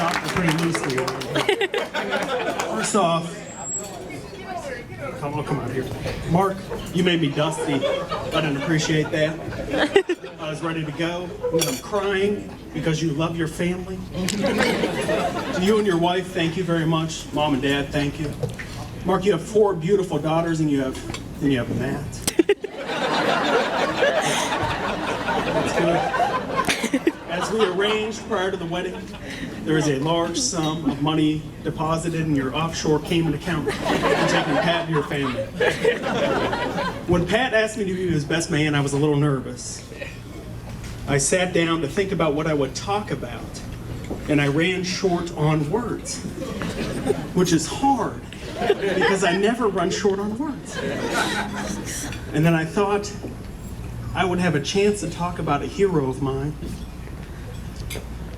talking pretty loosely around here. First off, come on here. Marc, you made me dusty. I didn't appreciate that. I was ready to go, and I'm crying because you love your family. To you and your wife, thank you very much. Mom and Dad, thank you. Marc, you have 4 beautiful daughters, and you have Matt. That's good. As we arranged prior to the wedding, there is a large sum of money deposited in your offshore Cayman account for taking Pat to your family. When Pat asked me to be his best man, I was a little nervous. I sat down to think about what I would talk about, and I ran short on words, which is hard because I never run short on words. And then I thought I would have a chance to talk about a hero of mine,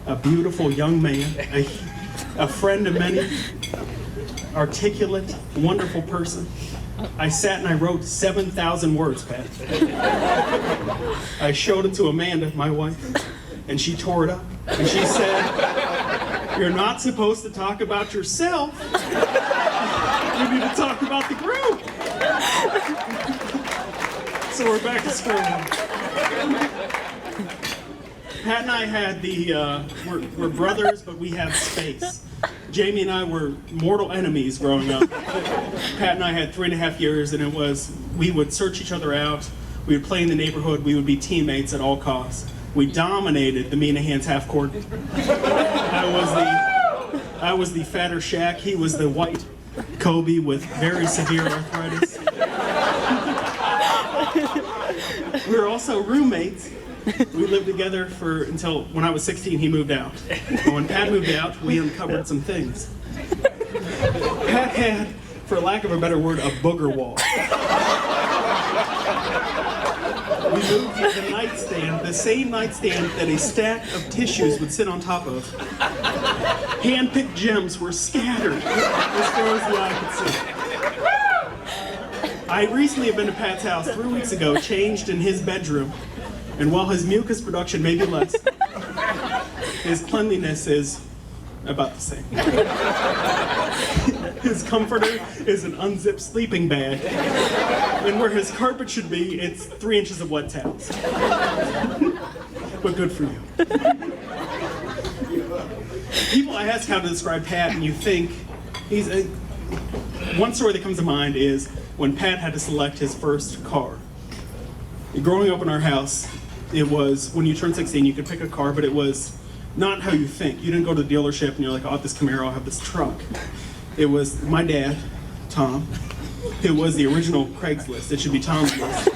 a beautiful young man, a friend of many, articulate, wonderful person. I sat and I wrote 7,000 words, Pat. I showed it to Amanda, my wife, and she tore it up. And she said, "You're not supposed to talk about yourself. You need to talk about the group." So we're back to square one. Pat and I had we're brothers, but we have space. Jamie and I were mortal enemies growing up. Pat and I had 3.5 years, and we would search each other out. We would play in the neighborhood. We would be teammates at all costs. We dominated the Mina Hands half court. I was the fatter Shaq. He was the white Kobe with very severe arthritis. We were also roommates. We lived together until when I was 16, he moved out. And when Pat moved out, we uncovered some things. Pat had, for lack of a better word, a booger wall. We moved the nightstand, the same nightstand that a stack of tissues would sit on top of. Hand-picked gems were scattered as far as the eye could see. I recently have been to Pat's house 3 weeks ago, changed in his bedroom. And while his mucus production may be less, his cleanliness is about the same. His comforter is an unzipped sleeping bag. And where his carpet should be, it's 3 inches of wet towels. But good for you. People ask how to describe Pat, and you think one story that comes to mind is when Pat had to select his first car. Growing up in our house, it was when you turned 16, you could pick a car, but it was not how you think. You didn't go to the dealership and you're like, "I want this Camaro, I have this truck." It was my dad, Tom. It was the original Craigslist. It should be Tom's list.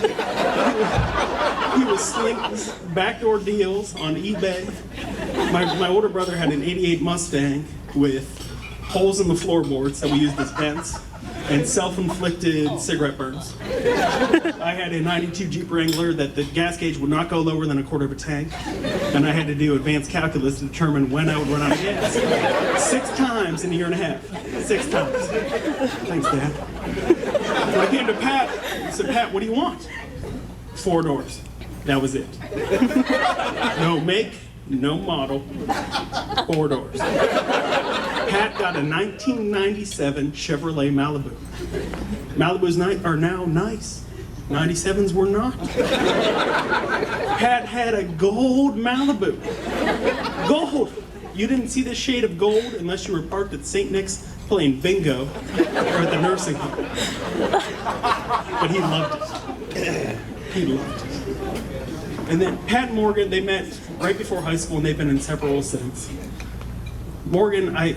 He was slinking backdoor deals on eBay. My older brother had an '88 Mustang with holes in the floorboards that we used as vents and self-inflicted cigarette burns. I had a '92 Jeep Wrangler that the gas gauge would not go lower than 1/4 of a tank, and I had to do advanced calculus to determine when I would run out of gas. 6 times in a 1.5 years. 6 times. Thanks, Dad. When I came to Pat, I said, "Pat, what do you want?" 4 doors. That was it. No make, no model, 4 doors. Pat got a 1997 Chevrolet Malibu. Malibus are now nice. 97s were not. Pat had a gold Malibu. Gold! You didn't see this shade of gold unless you were parked at St. Nick's playing bingo or at the nursing home. But he loved it. He loved it. And then Pat and Morgan, they met right before high school, and they've been inseparable since. Morgan, I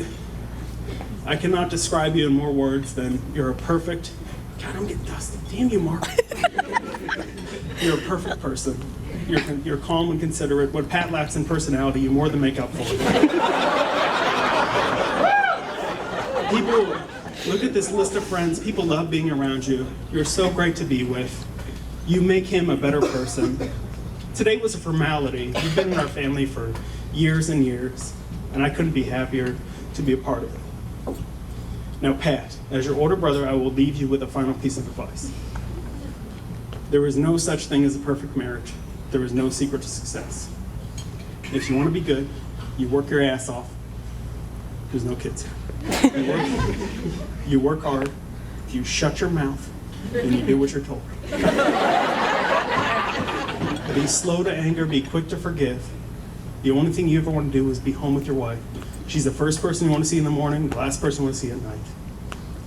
cannot describe you in more words than you're a perfect... God, I'm getting dusty. Damn you, Marc. You're a perfect person. You're calm and considerate. What Pat lacks in personality, you more than make up for it. People look at this list of friends. People love being around you. You're so great to be with. You make him a better person. Today was a formality. You've been in our family for years and years, and I couldn't be happier to be a part of it. Now, Pat, as your older brother, I will leave you with a final piece of advice. There is no such thing as a perfect marriage. There is no secret to success. If you want to be good, you work your ass off, There's no kids here. You work hard, you shut your mouth, and you do what you're told. Be slow to anger, be quick to forgive. The only thing you ever want to do is be home with your wife. She's the first person you want to see in the morning, the last person you want to see at night.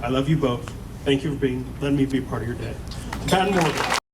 I love you both. Thank you for letting me be a part of your day. Pat and Morgan.